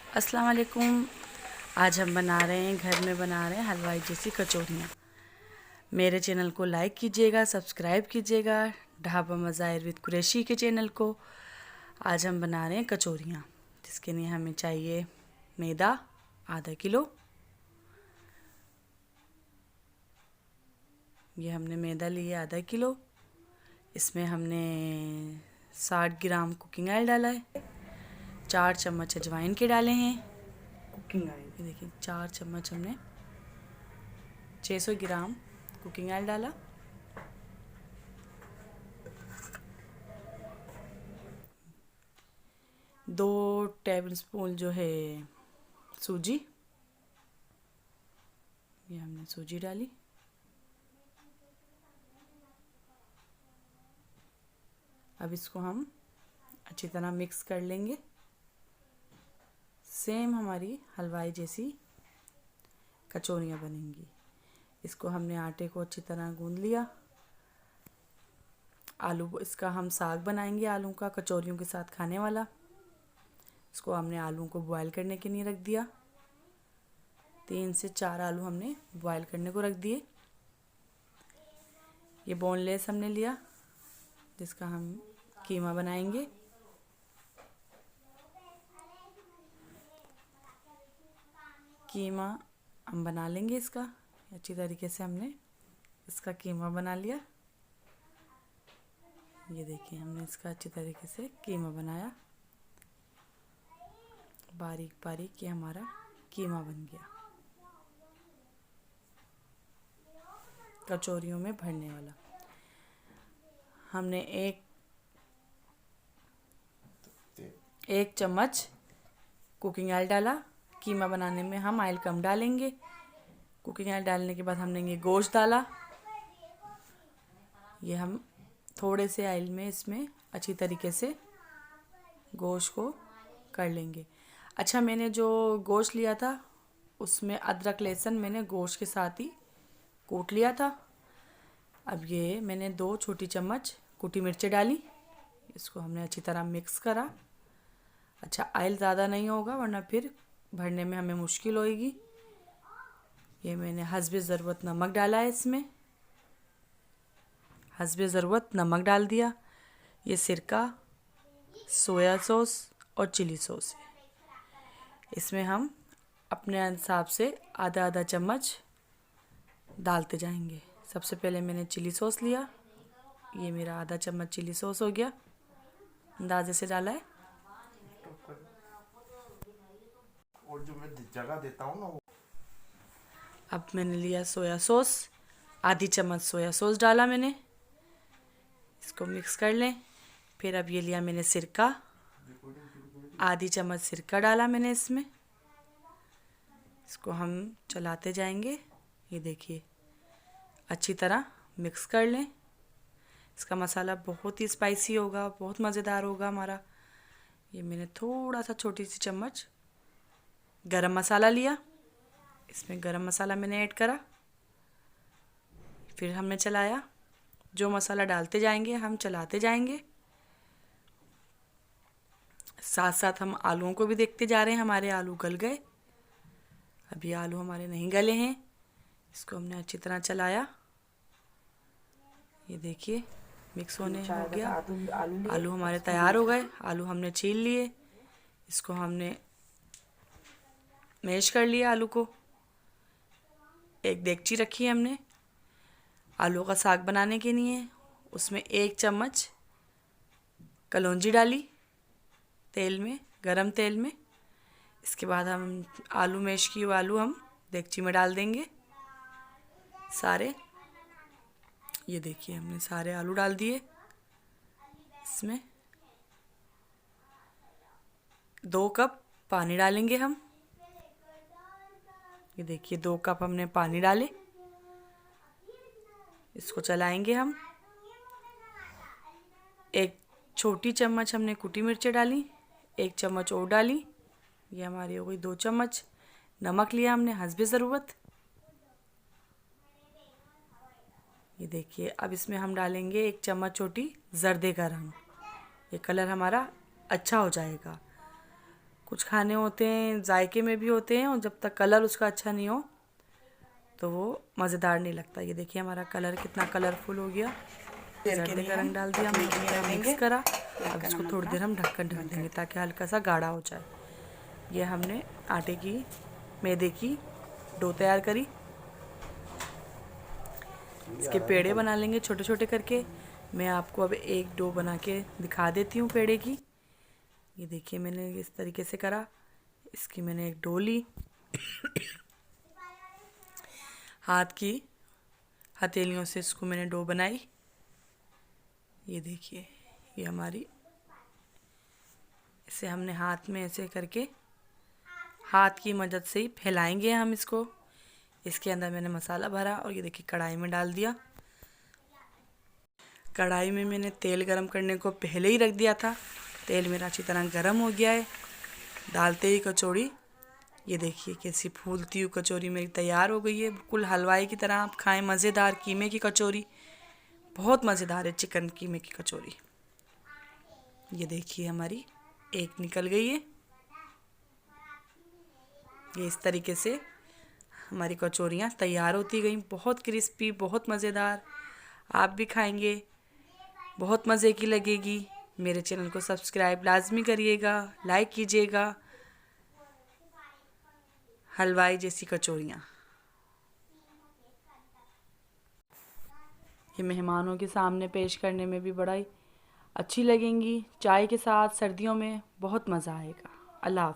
अस्सलाम वालेकुम। आज हम बना रहे हैं, घर में बना रहे हैं हलवाई जैसी कचौरियाँ। मेरे चैनल को लाइक कीजिएगा, सब्सक्राइब कीजिएगा, ढाबा मज़ाहिर विद कुरैशी के चैनल को। आज हम बना रहे हैं कचौरियाँ, जिसके लिए हमें चाहिए मैदा आधा किलो। ये हमने मैदा लिया आधा किलो। इसमें हमने 60 ग्राम कुकिंग ऑयल डाला है। 4 चम्मच अजवाइन के डाले हैं कुकिंग ऑयल। ये देखिए 4 चम्मच हमने 600 ग्राम कुकिंग ऑयल डाला। दो टेबलस्पून जो है सूजी, ये हमने सूजी डाली। अब इसको हम अच्छी तरह मिक्स कर लेंगे। सेम हमारी हलवाई जैसी कचौरियाँ बनेंगी। इसको हमने आटे को अच्छी तरह गूंद लिया। आलू, इसका हम साग बनाएंगे आलू का, कचौरियों के साथ खाने वाला। इसको हमने आलू को बॉईल करने के लिए रख दिया। 3 से 4 आलू हमने बॉईल करने को रख दिए। ये बोनलेस हमने लिया, जिसका हम कीमा बनाएंगे। कीमा हम बना लेंगे इसका अच्छी तरीके से। हमने इसका कीमा बना लिया। ये देखिए हमने इसका अच्छी तरीके से कीमा बनाया, बारीक बारीक। ये हमारा कीमा बन गया कचौरियों में भरने वाला। हमने एक चम्मच कुकिंग ऑयल डाला। कीमा बनाने में हम ऑयल कम डालेंगे। कुकिंग ऑयल डालने के बाद हमने ये गोश्त डाला। ये हम थोड़े से ऑयल में इसमें अच्छी तरीके से गोश्त को कर लेंगे। अच्छा, मैंने जो गोश्त लिया था उसमें अदरक लहसुन मैंने गोश्त के साथ ही कूट लिया था। अब ये मैंने 2 छोटी चम्मच कुटी मिर्चें डाली। इसको हमने अच्छी तरह मिक्स करा। अच्छा, ऑयल ज़्यादा नहीं होगा वरना फिर भरने में हमें मुश्किल होएगी। ये मैंने हस्बे ज़रूरत नमक डाला है। इसमें हस्बे ज़रूरत नमक डाल दिया। ये सिरका, सोया सॉस और चिली सॉस है। इसमें हम अपने हिसाब से आधा आधा चम्मच डालते जाएंगे। सबसे पहले मैंने चिली सॉस लिया। ये मेरा आधा चम्मच चिली सॉस हो गया, अंदाजे से डाला है। और जो मैं जगह देता हूँ ना वो। अब मैंने लिया सोया सॉस, आधी चम्मच सोया सॉस डाला मैंने। इसको मिक्स कर लें। फिर अब ये लिया मैंने सिरका, आधी चम्मच सिरका डाला मैंने इसमें। इसको हम चलाते जाएंगे। ये देखिए अच्छी तरह मिक्स कर लें। इसका मसाला बहुत ही स्पाइसी होगा, बहुत मज़ेदार होगा हमारा। ये मैंने थोड़ा सा छोटी सी चम्मच गरम मसाला लिया। इसमें गरम मसाला मैंने ऐड करा। फिर हमने चलाया। जो मसाला डालते जाएंगे हम चलाते जाएंगे। साथ साथ हम आलूओं को भी देखते जा रहे हैं। हमारे आलू गल गए। अभी आलू हमारे नहीं गले हैं। इसको हमने अच्छी तरह चलाया। ये देखिए मिक्स होने हो गया। आलू हमारे तैयार हो गए। आलू हमने छील लिए। इसको हमने मैश कर लिया। आलू को एक देगची रखी है हमने आलू का साग बनाने के लिए। उसमें 1 चम्मच कलौंजी डाली तेल में, गरम तेल में। इसके बाद हम आलू मैश किए हुए आलू हम देगची में डाल देंगे सारे। ये देखिए हमने सारे आलू डाल दिए इसमें। 2 कप पानी डालेंगे हम। ये देखिए 2 कप हमने पानी डाले। इसको चलाएंगे हम। 1 छोटी चम्मच हमने कुटी मिर्चें डाली, 1 चम्मच और डाली। ये हमारी हो गई 2 चम्मच। नमक लिया हमने हस्बे ज़रूरत। ये देखिए अब इसमें हम डालेंगे 1 चम्मच छोटी जर्दे का रंग। ये कलर हमारा अच्छा हो जाएगा। कुछ खाने होते हैं जायके में भी होते हैं और जब तक कलर उसका अच्छा नहीं हो तो वो मज़ेदार नहीं लगता। ये देखिए हमारा कलर कितना कलरफुल हो गया। जर्दे का रंग डाल दिया हमने, मिक्स करा। अब इसको थोड़ी देर हम ढक्कन ढक देंगे ताकि हल्का सा गाढ़ा हो जाए। ये हमने आटे की मैदे की डो तैयार करी। इसके पेड़े बना लेंगे छोटे छोटे करके। मैं आपको अब एक डो बना के दिखा देती हूँ पेड़े की। ये देखिए मैंने इस तरीके से करा। इसकी मैंने एक डो ली, हाथ की हथेलियों से इसको मैंने डो बनाई। ये देखिए ये हमारी, इसे हमने हाथ में ऐसे करके हाथ की मदद से ही फैलाएंगे हम इसको। इसके अंदर मैंने मसाला भरा और ये देखिए कढ़ाई में डाल दिया। कढ़ाई में मैंने तेल गरम करने को पहले ही रख दिया था। तेल मेरा अच्छी तरह गरम हो गया है। डालते ही कचौड़ी, ये देखिए कैसी फूलती हुई कचौरी मेरी तैयार हो गई है। बिल्कुल हलवाई की तरह आप खाएं, मज़ेदार कीमे की कचौरी, बहुत मज़ेदार है चिकन कीमे की कचौरी। ये देखिए हमारी एक निकल गई है। ये इस तरीके से हमारी कचौरियाँ तैयार होती गई, बहुत क्रिस्पी, बहुत मज़ेदार। आप भी खाएंगे, बहुत मज़े की लगेगी। मेरे चैनल को सब्सक्राइब लाजमी करिएगा, लाइक कीजिएगा। हलवाई जैसी कचौरियाँ ये मेहमानों के सामने पेश करने में भी बड़ा ही अच्छी लगेंगी। चाय के साथ सर्दियों में बहुत मज़ा आएगा। अल्लाह हाफ़िज़।